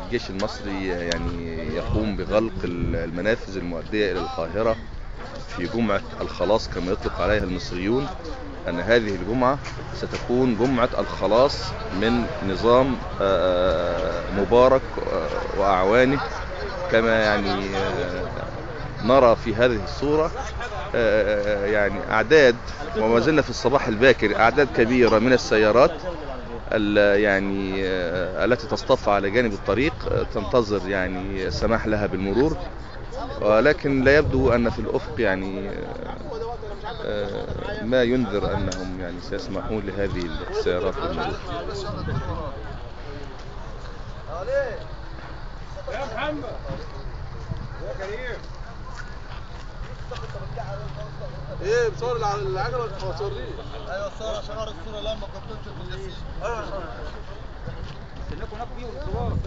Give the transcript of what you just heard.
الجيش المصري يعني يقوم بغلق المنافذ المؤدية إلى القاهرة في جمعة الخلاص كما يطلق عليها المصريون، أن هذه الجمعة ستكون جمعة الخلاص من نظام مبارك وأعوانه، كما يعني نرى في هذه الصورة يعني أعداد، وما زلنا في الصباح الباكر، أعداد كبيرة من السيارات يعني التي تصطف على جانب الطريق تنتظر يعني السماح لها بالمرور، ولكن لا يبدو أن في الأفق يعني ما ينذر أنهم يعني سيسمحون لهذه السيارات بالمرور. يا محمد يا كريم، ايه بصور العجله ولا بتصورني؟ ايوه صور عشان اعرف الصوره. لا ما كنتش في الجسيم. استناكم هناك فيهم الصور.